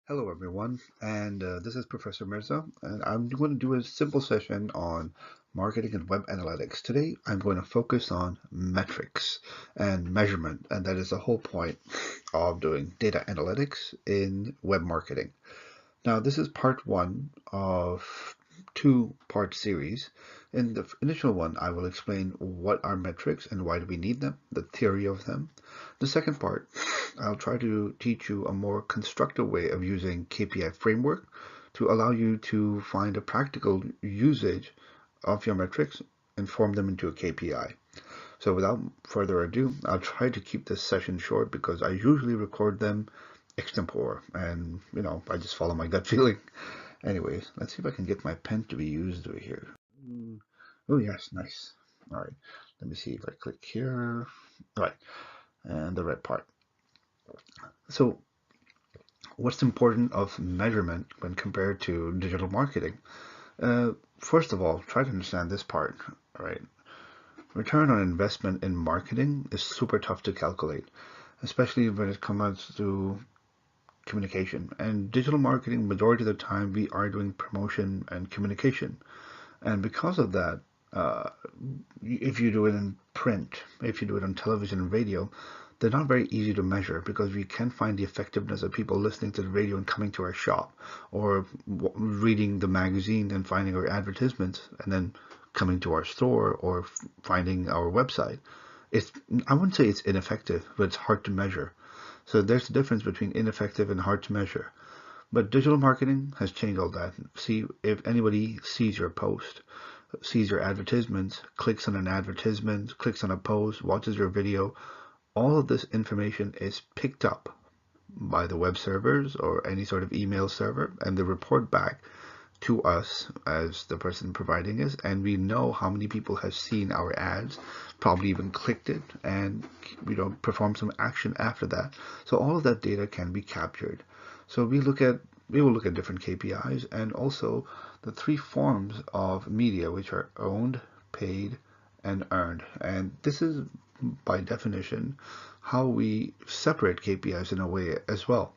Hello, everyone, and this is Professor Mirza, and I'm going to do a simple session on marketing and web analytics. Today, I'm going to focus on metrics and measurement, and that is the whole point of doing data analytics in web marketing. Now, this is part one of two-part series. In the initial one, I will explain what are metrics and why do we need them, the theory of them. The second part, I'll try to teach you a more constructive way of using KPI framework to allow you to find a practical usage of your metrics and form them into a KPI. So without further ado, I'll try to keep this session short because I usually record them extempore and I just follow my gut feeling. Anyways, let's see if I can get my pen to be used over here. Oh yes, nice. All right, let me see if I click here. All right, and the red part. So what's important of measurement when compared to digital marketing? First of all, try to understand this part. All right, return on investment in marketing is super tough to calculate, especially when it comes to communication. And digital marketing, majority of the time, we are doing promotion and communication. And because of that, uh, if you do it in print, if you do it on television and radio, they're not very easy to measure because we can't find the effectiveness of people listening to the radio and coming to our shop, or reading the magazine and finding our advertisements and then coming to our store or finding our website. It's, I wouldn't say it's ineffective, but it's hard to measure. So there's a difference between ineffective and hard to measure. But digital marketing has changed all that. See, if anybody sees your post, sees your advertisements, clicks on an advertisement, clicks on a post, watches your video, all of this information is picked up by the web servers or any sort of email server, and they report back to us as the person providing us, and we know how many people have seen our ads, probably even clicked it, and perform some action after that. So all of that data can be captured. So we will look at different KPIs and also the three forms of media, which are owned, paid, and earned. And this is by definition how we separate KPIs in a way as well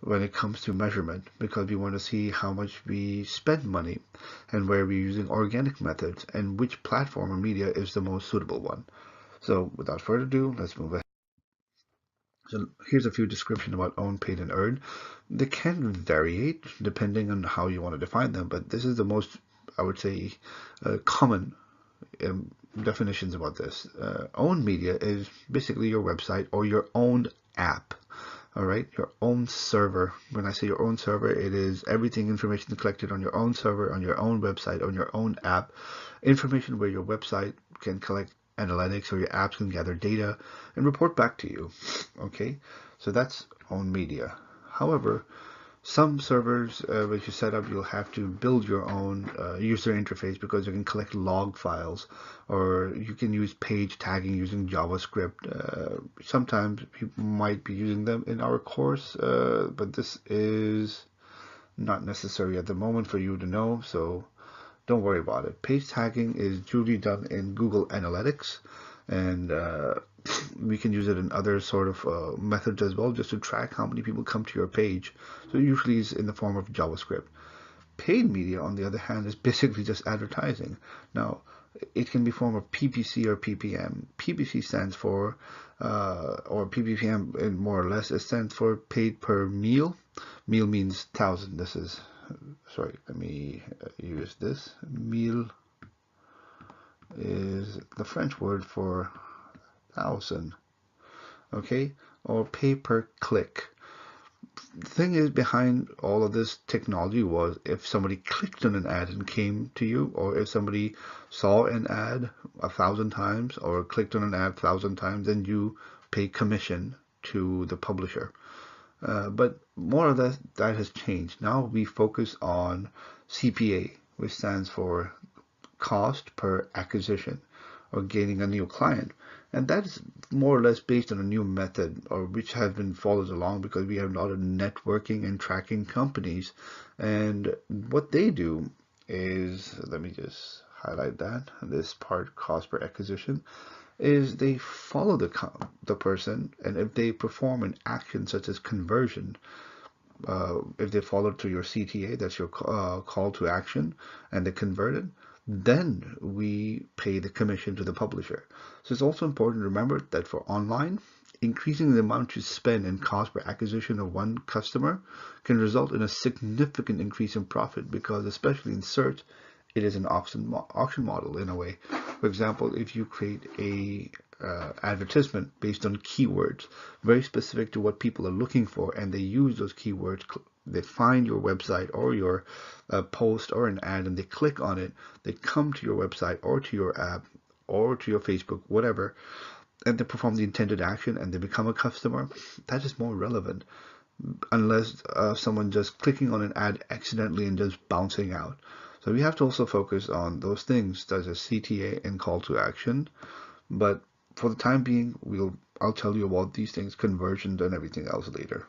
when it comes to measurement, because we want to see how much we spend money and where we're using organic methods and which platform or media is the most suitable one. So without further ado, let's move ahead. So here's a few descriptions about own, paid, and earned. They can vary depending on how you want to define them, but this is the most, I would say, common definitions about this. Owned media is basically your website or your own app. All right, your own server. When I say your own server, it is everything information collected on your own server, on your own website, on your own app. Information where your website can collect analytics or your apps can gather data and report back to you. Okay, so that's own media. However, some servers, which you set up, you'll have to build your own user interface because you can collect log files, or you can use page tagging using JavaScript. Sometimes you might be using them in our course, but this is not necessary at the moment for you to know, so don't worry about it. Page tagging is usually done in Google Analytics, and we can use it in other sort of methods as well, just to track how many people come to your page. So usually it's in the form of JavaScript. Paid media, on the other hand, is basically just advertising. Now, it can be form of PPC or PPM. PPC stands for, or PPM more or less, it stands for paid per meal. Meal means thousand. This is, sorry, let me use this. Meal is the French word for thousand, okay? Or pay per click. The thing is behind all of this technology was if somebody clicked on an ad and came to you, or if somebody saw an ad 1,000 times or clicked on an ad 1,000 times, then you pay commission to the publisher. But more of that has changed. Now we focus on CPA, which stands for cost per acquisition or gaining a new client. And that's more or less based on a new method, or which has been followed along because we have a lot of networking and tracking companies. And what they do is, let me just highlight that, this part, cost per acquisition, is they follow the person, and if they perform an action such as conversion, if they follow to your CTA, that's your call to action, and they converted, then we pay the commission to the publisher. So it's also important to remember that for online, increasing the amount you spend in cost per acquisition of one customer can result in a significant increase in profit, because especially in search, it is an auction model in a way. For example, if you create a advertisement based on keywords very specific to what people are looking for, and they use those keywords, they find your website or your post or an ad, and they click on it, they come to your website or to your app or to your Facebook, whatever, and they perform the intended action and they become a customer. That is more relevant, unless someone just clicking on an ad accidentally and just bouncing out. So we have to also focus on those things such as CTA and call to action. But for the time being, I'll tell you about these things, conversions and everything else later.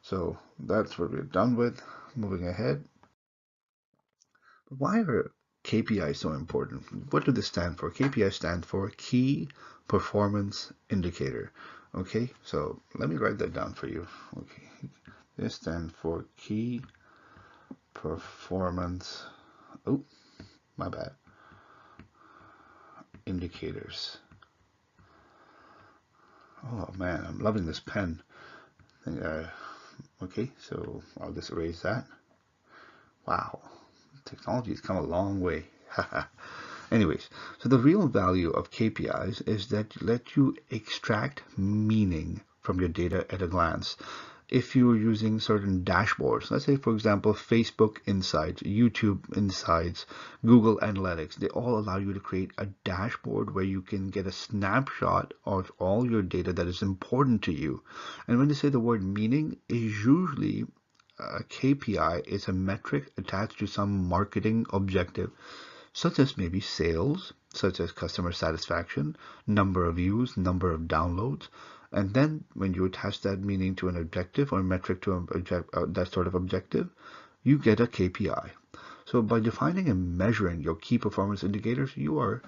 So that's what we're done with. Moving ahead. Why are KPIs so important? What do they stand for? KPIs stand for Key Performance Indicator. Okay, so let me write that down for you. Okay, this stands for Key Performance. Oh, my bad. Indicators. Oh man, I'm loving this pen. Okay, so I'll just erase that. Wow, technology has come a long way. Anyways, so the real value of KPIs is that let you extract meaning from your data at a glance. If you're using certain dashboards, let's say, for example, Facebook Insights, YouTube Insights, Google Analytics, they all allow you to create a dashboard where you can get a snapshot of all your data that is important to you. And when they say the word meaning, is usually a KPI is a metric attached to some marketing objective, such as maybe sales, such as customer satisfaction, number of views, number of downloads. And then when you attach that meaning to an objective or metric to that sort of objective, you get a KPI. So by defining and measuring your key performance indicators, you are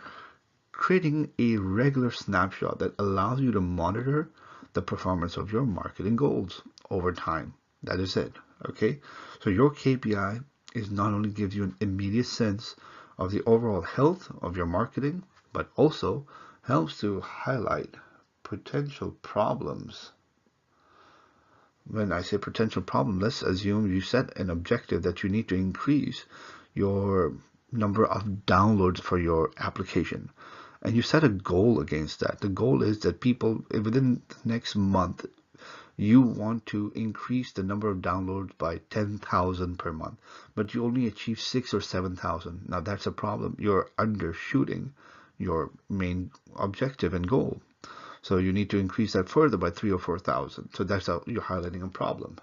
creating a regular snapshot that allows you to monitor the performance of your marketing goals over time. That is it. Okay. So your KPI is not only gives you an immediate sense of the overall health of your marketing, but also helps to highlight potential problems. When I say potential problem, let's assume you set an objective that you need to increase your number of downloads for your application, and you set a goal against that. The goal is that people within the next month, you want to increase the number of downloads by 10,000 per month, but you only achieve 6 or 7,000. Now that's a problem. You're undershooting your main objective and goal. So you need to increase that further by 3 or 4,000. So that's how you're highlighting a problem.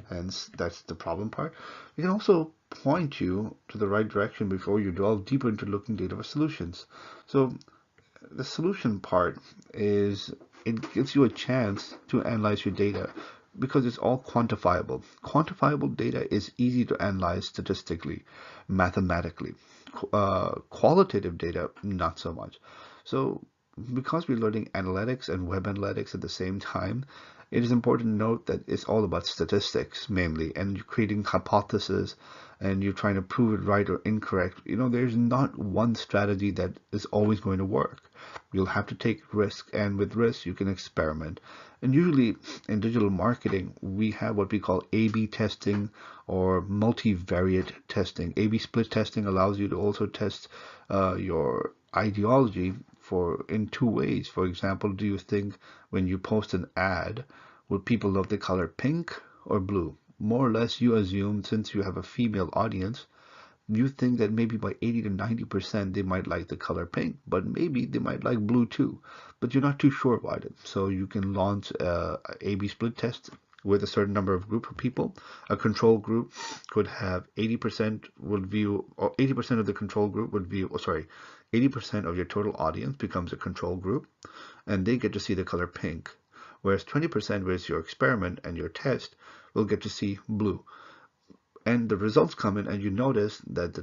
Hence, that's the problem part. We can also point you to the right direction before you delve deeper into looking data for solutions. So the solution part is it gives you a chance to analyze your data because it's all quantifiable. Quantifiable data is easy to analyze statistically, mathematically. Qualitative data, not so much. So because we're learning analytics and web analytics at the same time, it is important to note that it's all about statistics mainly, and you're creating hypotheses and you're trying to prove it right or incorrect. There's not one strategy that is always going to work. You'll have to take risk, and with risk you can experiment. And usually in digital marketing, we have what we call A/B testing or multivariate testing. A/B split testing allows you to also test your ideology in two ways. For example, do you think when you post an ad, would people love the color pink or blue? More or less, you assume, since you have a female audience, you think that maybe by 80 to 90% they might like the color pink, but maybe they might like blue too. But you're not too sure about it. So you can launch a A/B split test with a certain number of group of people. A control group could have 80% would view, or 80% of the control group would view, 80% of your total audience becomes a control group, and they get to see the color pink. Whereas 20%, whereas your experiment and your test, will get to see blue. And the results come in, and you notice that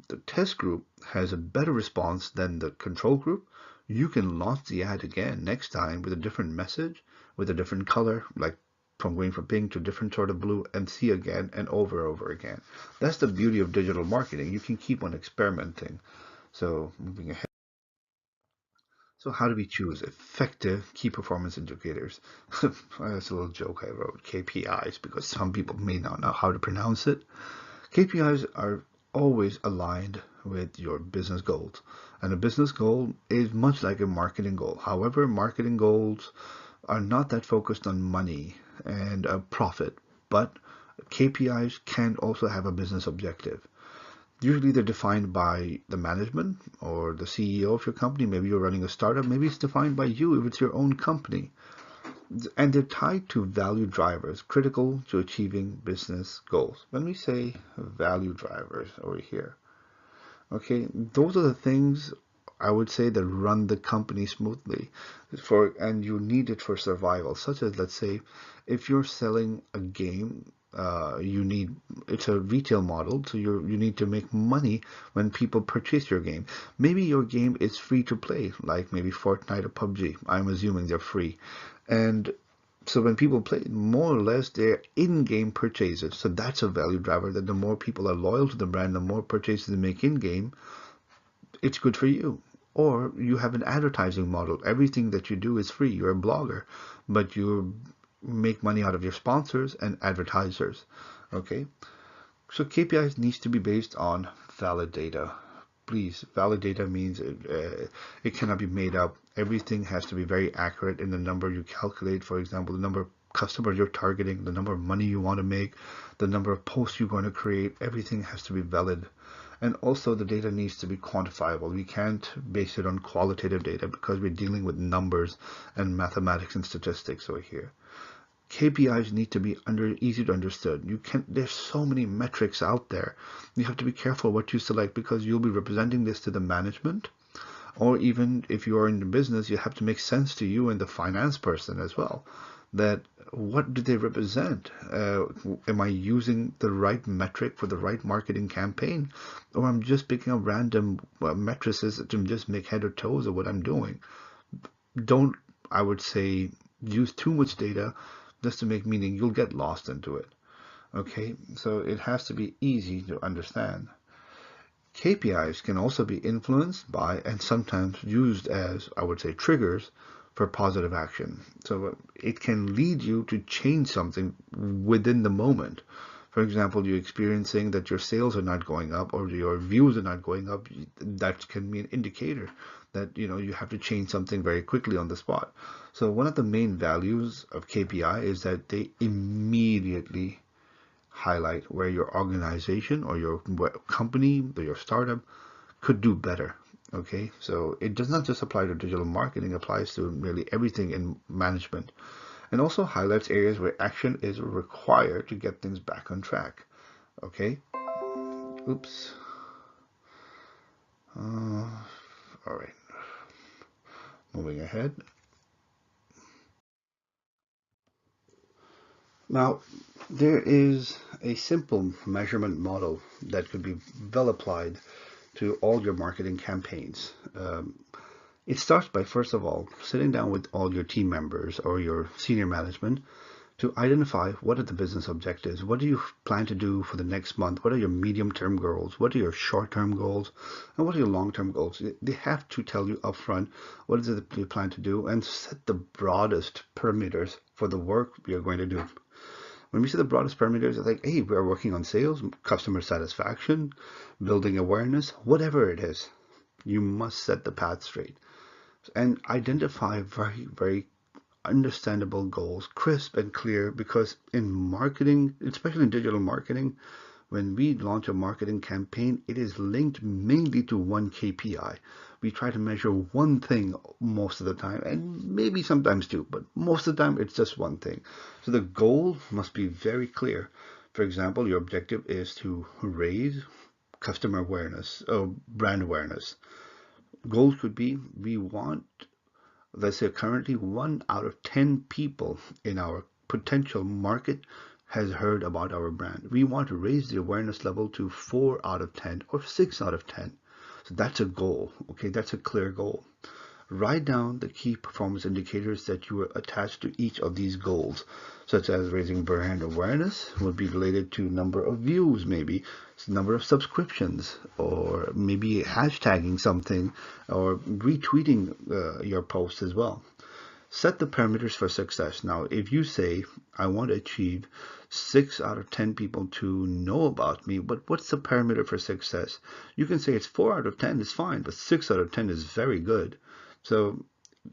the test group has a better response than the control group. You can launch the ad again next time with a different message, with a different color, like from going from pink to different sort of blue and see again and over again. That's the beauty of digital marketing. You can keep on experimenting. So moving ahead. So how do we choose effective key performance indicators? That's a little joke I wrote, KPIs, because some people may not know how to pronounce it. KPIs are always aligned with your business goals. And a business goal is much like a marketing goal. However, marketing goals are not that focused on money and profit, but KPIs can also have a business objective. Usually they're defined by the management or the CEO of your company. Maybe you're running a startup. Maybe it's defined by you if it's your own company. And they're tied to value drivers critical to achieving business goals. When we say value drivers over here, okay, those are the things I would say that run the company smoothly and you need it for survival, such as, let's say, if you're selling a game, it's a retail model, so you need to make money when people purchase your game. Maybe your game is free to play, like maybe Fortnite or PUBG. I'm assuming they're free. And so when people play, more or less, they're in-game purchases. So that's a value driver, that the more people are loyal to the brand, the more purchases they make in-game, it's good for you. Or you have an advertising model. Everything that you do is free. You're a blogger, but you make money out of your sponsors and advertisers. Okay? So KPIs needs to be based on valid data. Please, valid data means it cannot be made up. Everything has to be very accurate in the number you calculate. For example, the number of customers you're targeting, the number of money you want to make, the number of posts you're going to create. Everything has to be valid. And also the data needs to be quantifiable. We can't base it on qualitative data because we're dealing with numbers and mathematics and statistics over here. KPIs need to be easy to understand. There's so many metrics out there. You have to be careful what you select because you'll be representing this to the management, or even if you are in the business, you have to make sense to you and the finance person as well. That what do they represent? Am I using the right metric for the right marketing campaign, or I'm just picking up random matrices to just make head or toes of what I'm doing? Don't, I would say, use too much data just to make meaning. You'll get lost into it. Okay, so it has to be easy to understand. KPIs can also be influenced by and sometimes used as, I would say, triggers for positive action. So it can lead you to change something within the moment. For example, you're experiencing that your sales are not going up or your views are not going up. That can be an indicator that you have to change something very quickly on the spot. So one of the main values of KPI is that they immediately highlight where your organization or your company or your startup could do better. Okay, so it does not just apply to digital marketing, it applies to nearly everything in management, and also highlights areas where action is required to get things back on track. Okay, oops. All right, moving ahead. Now, there is a simple measurement model that could be well applied to all your marketing campaigns. It starts by, first of all, sitting down with all your team members or your senior management to identify what are the business objectives, what do you plan to do for the next month, what are your medium-term goals, what are your short-term goals, and what are your long-term goals. They have to tell you upfront what is it that you plan to do and set the broadest parameters for the work we are going to do. When we say the broadest parameters, it's like, hey, we're working on sales, customer satisfaction, building awareness, whatever it is. You must set the path straight and identify very, very understandable goals, crisp and clear, because in marketing, especially in digital marketing, when we launch a marketing campaign, it is linked mainly to one KPI. We try to measure one thing most of the time, and maybe sometimes two, but most of the time it's just one thing. So the goal must be very clear. For example, your objective is to raise customer awareness or brand awareness. Goals could be, we want, let's say currently 1 out of 10 people in our potential market has heard about our brand. We want to raise the awareness level to 4 out of 10 or 6 out of 10. So that's a goal. Okay, that's a clear goal. Write down the key performance indicators that you are attached to each of these goals. such as raising brand awareness would be related to number of views, maybe number of subscriptions, or maybe hashtagging something or retweeting your post as well. Set the parameters for success. Now, if you say, I want to achieve 6 out of 10 people to know about me, but what's the parameter for success? You can say it's 4 out of 10 is fine, but 6 out of 10 is very good. So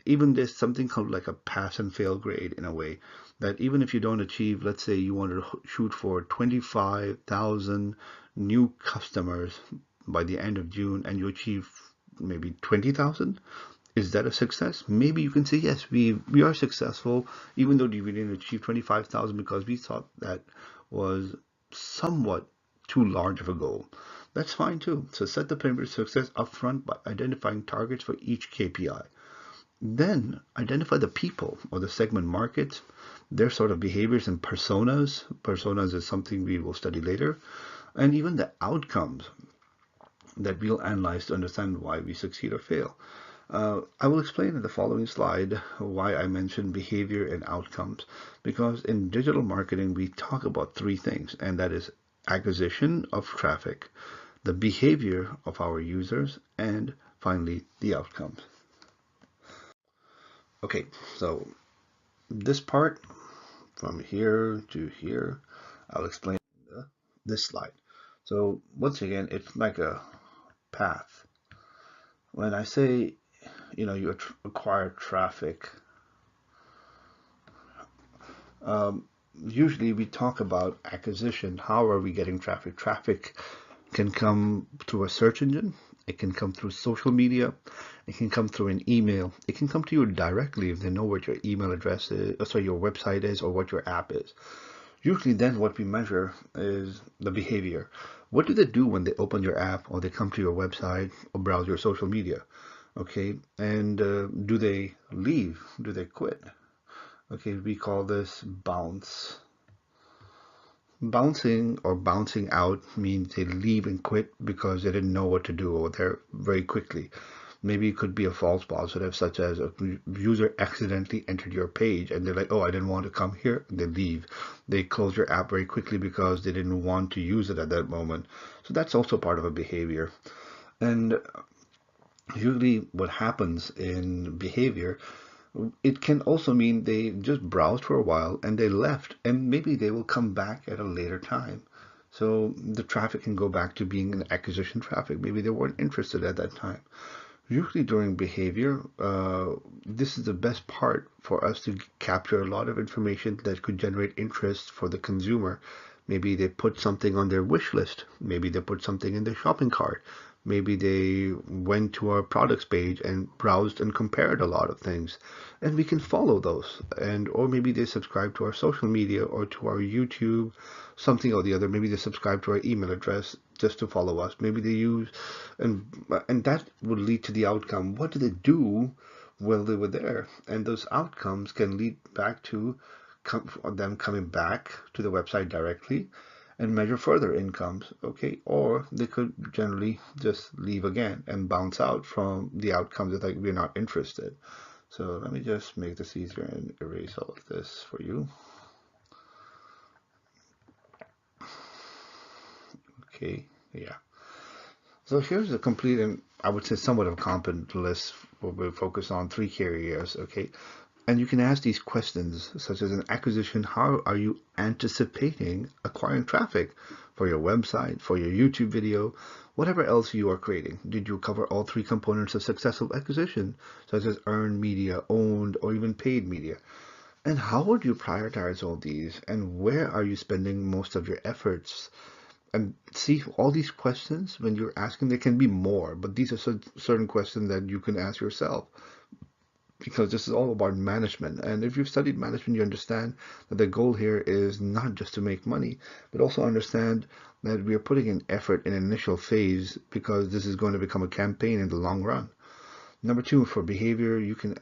even there's something called like a pass and fail grade in a way that even if you don't achieve, let's say you wanted to shoot for 25,000 new customers by the end of June and you achieve maybe 20,000, is that a success? Maybe you can say, yes, we are successful, even though we didn't achieve 25,000 because we thought that was somewhat too large of a goal. That's fine too. So set the parameter of success upfront by identifying targets for each KPI. Then identify the people or the segment markets, their sort of behaviors and personas. Personas is something we will study later. And even the outcomes that we'll analyze to understand why we succeed or fail. I will explain in the following slide why I mentioned behavior and outcomes, because in digital marketing we talk about three things, and that is acquisition of traffic, the behavior of our users, and finally the outcomes. Okay, so this part from here to here, I'll explain this slide. So once again, it's like a path. When I say, you acquire traffic, usually we talk about acquisition. How are we getting traffic? Traffic can come through a search engine. It can come through social media. It can come through an email. It can come to you directly if they know what your email address is, or sorry, your website is, or what your app is. Usually then what we measure is the behavior. What do they do when they open your app or they come to your website or browse your social media? Okay, and do they leave? Do they quit? Okay, we call this bounce. Bouncing or bouncing out means they leave and quit because they didn't know what to do or they're very quickly. Maybe it could be a false positive, such as a user accidentally entered your page and they're like, oh, I didn't want to come here. They leave. They close your app very quickly because they didn't want to use it at that moment. So that's also part of a behavior. And usually what happens in behavior, it can also mean they just browsed for a while and they left, and maybe they will come back at a later time. So the traffic can go back to being an acquisition traffic. Maybe they weren't interested at that time. Usually during behavior, this is the best part for us to capture a lot of information that could generate interest for the consumer. Maybe they put something on their wish list. Maybe they put something in their shopping cart. Maybe they went to our products page and browsed and compared a lot of things. And we can follow those. And or maybe they subscribe to our social media or to our YouTube, something or the other. Maybe they subscribe to our email address just to follow us. Maybe they use, and that would lead to the outcome. What did they do while they were there? And those outcomes can lead back to them coming back to the website directly and measure further incomes, okay? Or they could generally just leave again and bounce out from the outcomes that like we're not interested. So let me just make this easier and erase all of this for you. Okay, yeah. So here's a complete and I would say somewhat of a competent list where we'll focus on three key areas, okay? And you can ask these questions, such as an acquisition, how are you anticipating acquiring traffic for your website, for your YouTube video, whatever else you are creating? Did you cover all three components of successful acquisition, such as earned media, owned, or even paid media? And how would you prioritize all these? And where are you spending most of your efforts? And see, all these questions, when you're asking, there can be more, but these are certain questions that you can ask yourself, because this is all about management. And if you've studied management, you understand that the goal here is not just to make money, but also understand that we are putting in effort in an initial phase because this is going to become a campaign in the long run. Number two, for behavior, you can,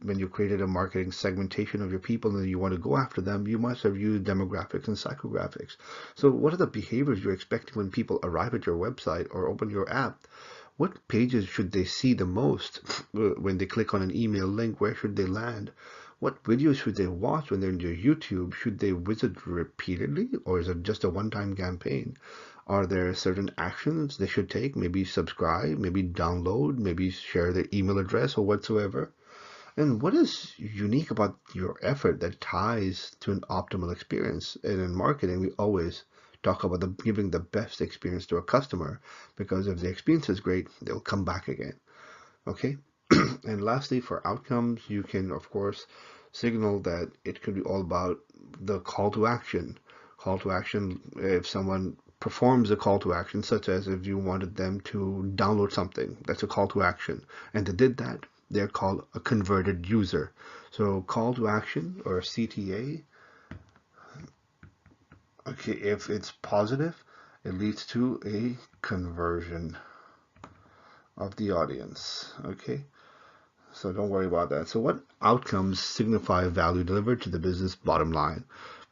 when you created a marketing segmentation of your people and you want to go after them, you must have used demographics and psychographics. So what are the behaviors you're expecting when people arrive at your website or open your app? What pages should they see the most when they click on an email link? Where should they land? What videos should they watch when they're in your YouTube? Should they visit repeatedly, or is it just a one-time campaign? Are there certain actions they should take? Maybe subscribe, maybe download, maybe share their email address or whatsoever. And what is unique about your effort that ties to an optimal experience? And in marketing, we always talk about giving the best experience to a customer, because if the experience is great, they'll come back again. Okay. And lastly, for outcomes, you can, of course, signal that it could be all about the call to action. Call to action, if someone performs a call to action, such as if you wanted them to download something, that's a call to action. And they did that, they're called a converted user. So call to action, or CTA, okay, if it's positive, it leads to a conversion of the audience. Okay. So don't worry about that. So what outcomes signify value delivered to the business bottom line?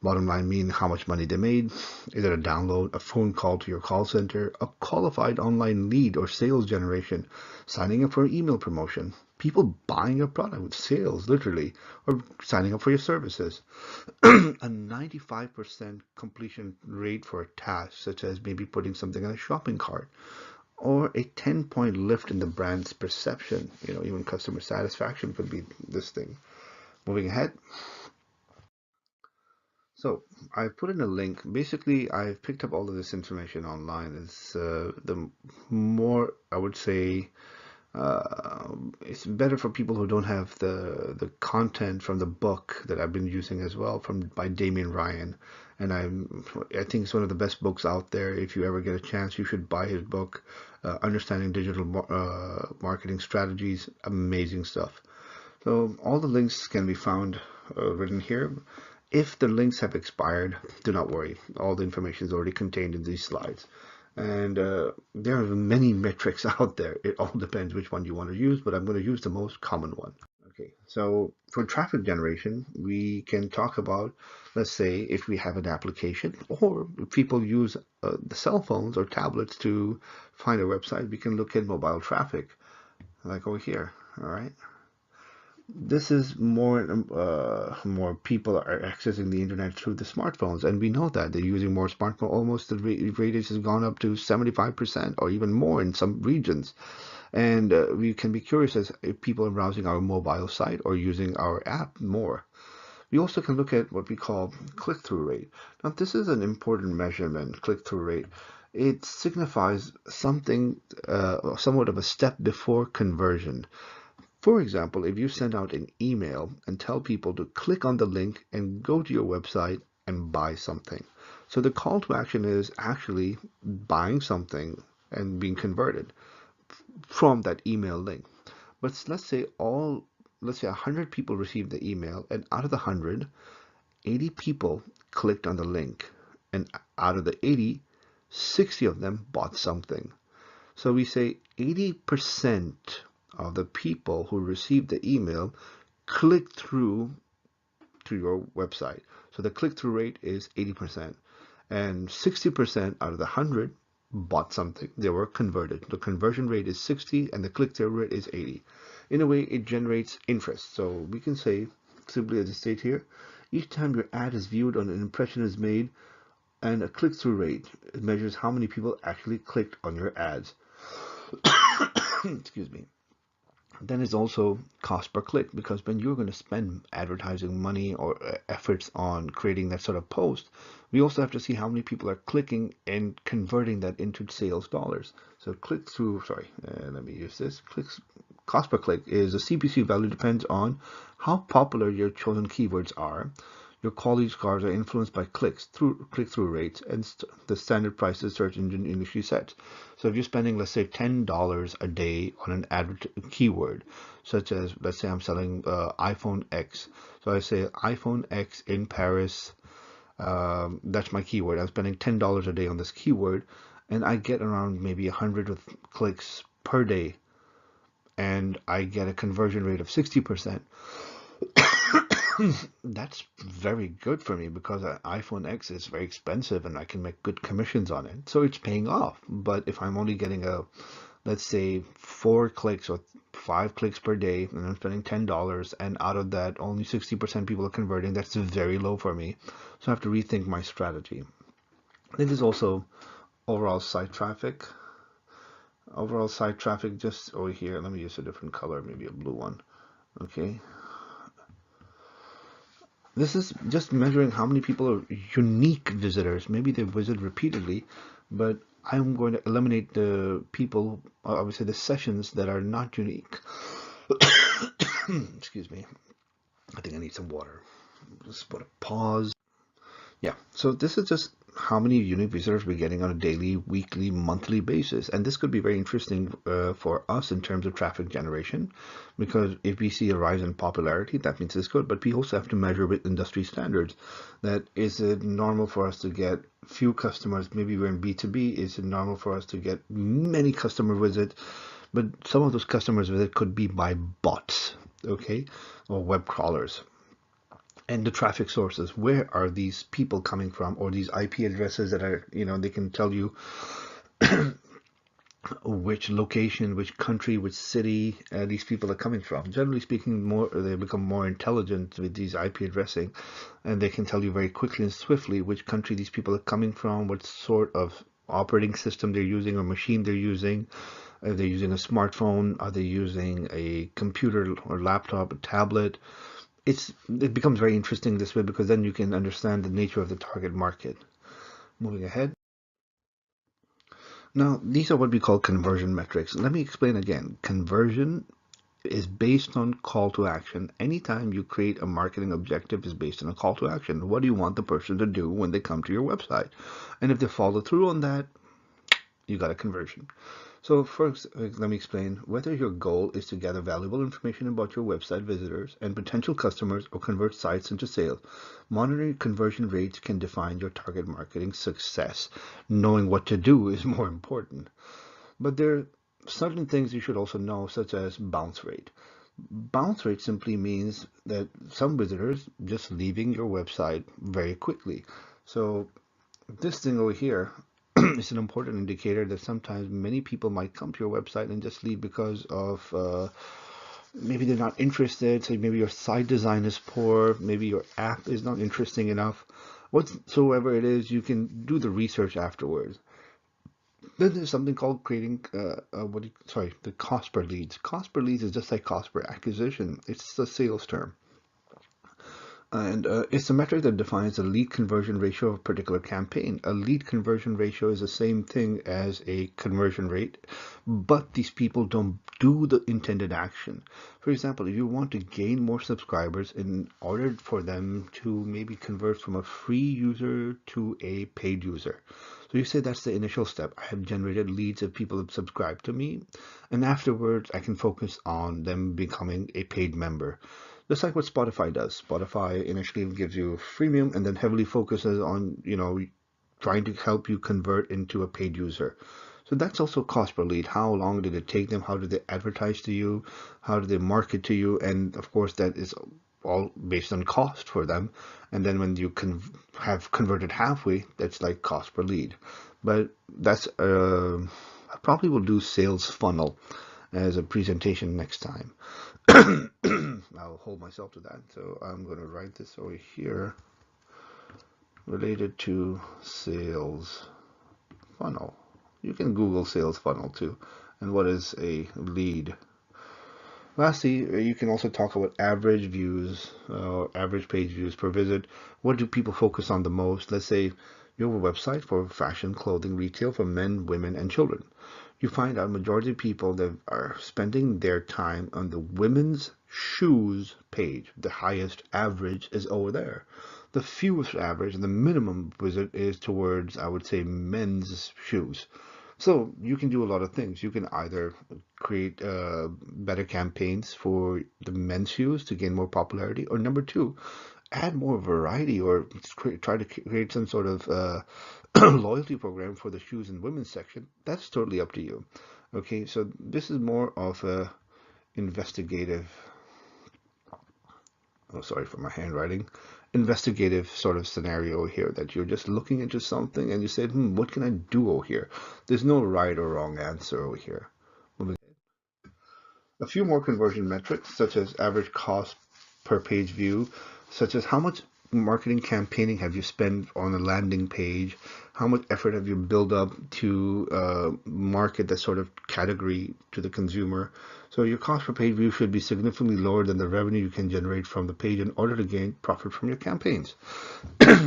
Bottom line mean how much money they made. Is it a download, a phone call to your call center, a qualified online lead or sales generation, signing up for an email promotion, people buying your product with sales, literally, or signing up for your services. A 95% completion rate for a task, such as maybe putting something in a shopping cart, or a 10-point lift in the brand's perception. Even customer satisfaction could be this thing. Moving ahead. So I've put in a link. Basically, I've picked up all of this information online. It's the more, I would say, it's better for people who don't have the content from the book that I've been using as well, from by Damien Ryan. And I think it's one of the best books out there. If you ever get a chance, you should buy his book, Understanding Digital Marketing Strategies. Amazing stuff. So all the links can be found written here. If the links have expired, do not worry. All the information is already contained in these slides. And there are many metrics out there. It all depends which one you want to use, but I'm going to use the most common one. Okay, so for traffic generation, we can talk about, let's say, if we have an application, or if people use the cell phones or tablets to find a website, we can look at mobile traffic, like over here. All right. This is more people are accessing the internet through the smartphones, and we know that they're using more smartphone. Almost the radius has gone up to 75% or even more in some regions. And we can be curious as if people are browsing our mobile site or using our app more. We also can look at what we call click-through rate. Now, this is an important measurement, click-through rate. It signifies something, somewhat of a step before conversion. For example, if you send out an email and tell people to click on the link and go to your website and buy something. So the call to action is actually buying something and being converted from that email link. But let's say 100 people received the email, and out of the 100, 80 people clicked on the link, and out of the 80, 60 of them bought something. So we say 80% of the people who received the email clicked through to your website. So the click-through rate is 80%. And 60% out of the 100 bought something. They were converted. The conversion rate is 60 and the click-through rate is 80. In a way, it generates interest. So we can say, simply as I state here, each time your ad is viewed or an impression is made, and a click-through rate, it measures how many people actually clicked on your ads. Excuse me. Then it's also cost per click, because when you're going to spend advertising money or efforts on creating that sort of post, we also have to see how many people are clicking and converting that into sales dollars. So click through, let me use this. Cost per click is a CPC value depends on how popular your chosen keywords are. Your quality scores are influenced by click-through rates and the standard prices search engine initially sets. So if you're spending, let's say, $10 a day on an keyword, such as, let's say I'm selling iPhone X. So I say iPhone X in Paris. That's my keyword. I'm spending $10 a day on this keyword, and I get around maybe 100 clicks per day, and I get a conversion rate of 60%. That's very good for me, because an iPhone X is very expensive and I can make good commissions on it. So it's paying off. But if I'm only getting let's say 4 clicks or 5 clicks per day, and I'm spending $10, and out of that, only 60% people are converting. That's very low for me. So I have to rethink my strategy. I think there's also overall site traffic. Overall site traffic just over here. Let me use a different color, maybe a blue one. Okay. This is just measuring how many people are unique visitors. Maybe they visit repeatedly, but I'm going to eliminate the people, obviously the sessions that are not unique. Excuse me. I think I need some water. Just put a pause. Yeah, so this is just how many unique visitors we're getting on a daily, weekly, monthly basis. And this could be very interesting for us in terms of traffic generation, because if we see a rise in popularity, that means it's good. But we also have to measure with industry standards. That is it normal for us to get few customers? Maybe we're in B2B. Is it normal for us to get many customer visits? But some of those customers visit could be by bots, okay, or web crawlers. And the traffic sources, where are these people coming from, or these IP addresses that are, they can tell you which location, which country, which city these people are coming from. Generally speaking, they become more intelligent with these IP addressing, and they can tell you very quickly and swiftly which country these people are coming from, what sort of operating system they're using or machine they're using. Are they using a smartphone? Are they using a computer or laptop, a tablet? It becomes very interesting this way, because then you can understand the nature of the target market. Moving ahead. Now, these are what we call conversion metrics. Let me explain again. Conversion is based on call to action. Anytime you create a marketing objective is based on a call to action. What do you want the person to do when they come to your website? And if they follow through on that, you got a conversion. So first, let me explain. Whether your goal is to gather valuable information about your website visitors and potential customers, or convert sites into sales, monitoring conversion rates can define your target marketing success. Knowing what to do is more important. But there are certain things you should also know, such as bounce rate. Bounce rate simply means that some visitors just leaving your website very quickly. So this thing over here is an important indicator that sometimes many people might come to your website and just leave because of maybe they're not interested. So maybe your site design is poor, maybe your app is not interesting enough. Whatsoever it is, you can do the research afterwards. Then there's something called creating the cost per leads. Cost per leads is just like cost per acquisition. It's the sales term. And it's a metric that defines the lead conversion ratio of a particular campaign. A lead conversion ratio is the same thing as a conversion rate, but these people don't do the intended action. For example, if you want to gain more subscribers, in order for them to maybe convert from a free user to a paid user. So you say that's the initial step. I have generated leads of people have subscribed to me, and afterwards I can focus on them becoming a paid member. Just like what Spotify does. Spotify initially gives you a freemium and then heavily focuses on, trying to help you convert into a paid user. So that's also cost per lead. How long did it take them? How did they advertise to you? How did they market to you? And of course, that is all based on cost for them. And then when you have converted halfway, that's like cost per lead. But that's I probably will do sales funnel as a presentation next time. I'll hold myself to that. So I'm going to write this over here, related to sales funnel. You can Google sales funnel too. And what is a lead? Lastly, you can also talk about average views, average page views per visit. What do people focus on the most? Let's say you have a website for fashion, clothing, retail for men, women, and children. You find out majority of people that are spending their time on the women's shoes page. The highest average is over there. The fewest average and the minimum visit is towards, I would say, men's shoes. So you can do a lot of things. You can either create better campaigns for the men's shoes to gain more popularity, or number two, add more variety, or try to create some sort of loyalty program for the shoes and women's section. That's totally up to you. Okay, so this is more of a investigative, oh sorry for my handwriting, investigative sort of scenario here, that you're just looking into something and you say, what can I do over here? There's no right or wrong answer over here. A few more conversion metrics, such as average cost per page view, such as how much marketing campaigning have you spent on a landing page, how much effort have you built up to market that sort of category to the consumer. So your cost per page view should be significantly lower than the revenue you can generate from the page in order to gain profit from your campaigns.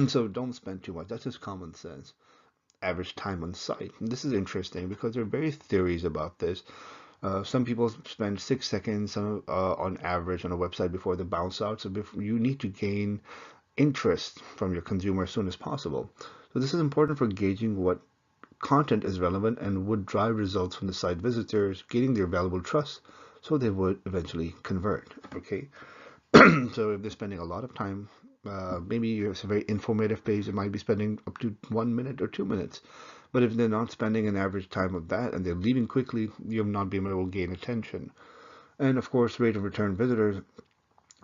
So don't spend too much. That's just common sense. Average time on site. And this is interesting because there are various theories about this. Some people spend 6 seconds on average on a website before they bounce out. So you need to gain interest from your consumer as soon as possible. So this is important for gauging what content is relevant and would drive results from the site visitors, gaining their valuable trust, so they would eventually convert. Okay, so if they're spending a lot of time, maybe it's a very informative page, it might be spending up to 1 minute or 2 minutes. But if they're not spending an average time of that and they're leaving quickly, you'll not be able to gain attention. And of course, rate of return visitors.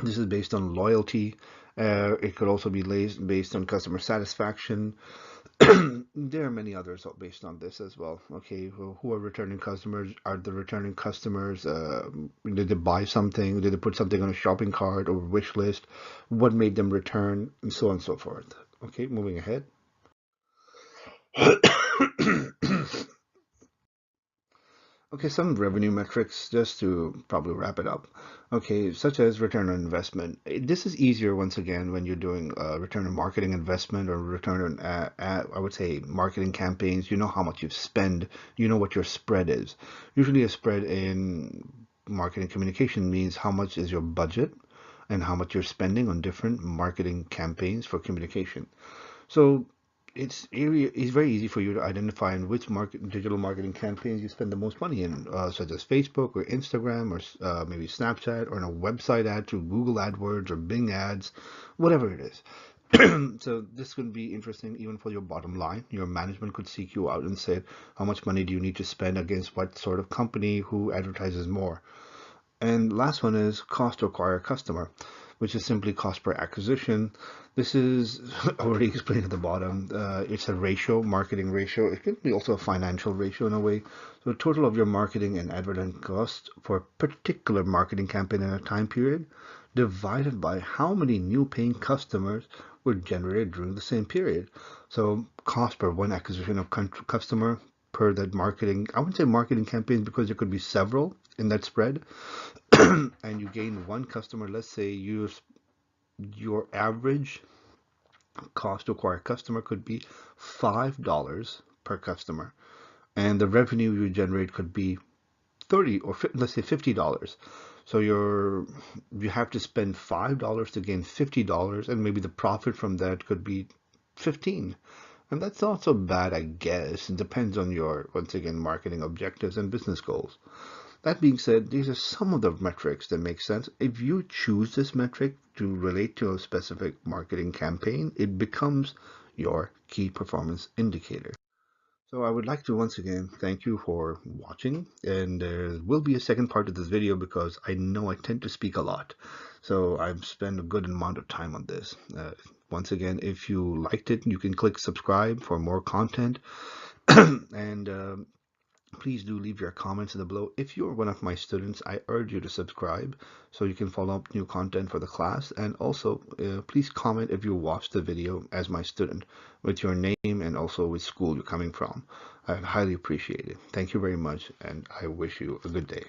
This is based on loyalty. It could also be based on customer satisfaction. There are many others based on this as well. Okay, who are returning customers? Are the returning customers, did they buy something? Did they put something on a shopping cart or wish list? What made them return? And so on and so forth. Okay, moving ahead. Okay, some revenue metrics just to probably wrap it up. Okay, such as return on investment. This is easier once again when you're doing return on marketing investment or return on, I would say, marketing campaigns. You know how much you've spent, you know what your spread is. Usually, a spread in marketing communication means how much is your budget and how much you're spending on different marketing campaigns for communication. So it's very easy for you to identify in which digital marketing campaigns you spend the most money in, such as Facebook or Instagram or maybe Snapchat, or in a website ad through Google AdWords or Bing ads, whatever it is. So this could be interesting even for your bottom line. Your management could seek you out and say, how much money do you need to spend against what sort of company who advertises more? And last one is cost to acquire a customer, which is simply cost per acquisition. This is already explained at the bottom. It's a ratio, marketing ratio. It can be also a financial ratio in a way. So the total of your marketing and advertising cost for a particular marketing campaign in a time period divided by how many new paying customers were generated during the same period. So cost per one acquisition of customer per that marketing, I wouldn't say marketing campaigns because there could be several in that spread. And you gain one customer. Let's say your average cost to acquire a customer could be $5 per customer, and the revenue you generate could be 30 or let's say $50. So you have to spend $5 to gain $50, and maybe the profit from that could be 15. And that's not so bad, I guess. It depends on your, once again, marketing objectives and business goals. That being said, these are some of the metrics that make sense. If you choose this metric to relate to a specific marketing campaign, it becomes your key performance indicator. So I would like to once again thank you for watching, and there will be a second part of this video because I know I tend to speak a lot. So I've spent a good amount of time on this. Once again, if you liked it, you can click subscribe for more content. And please do leave your comments in the below. If you're one of my students, I urge you to subscribe so you can follow up new content for the class. And also, please comment if you watched the video as my student with your name and also which school you're coming from. I'd highly appreciate it. Thank you very much, and I wish you a good day.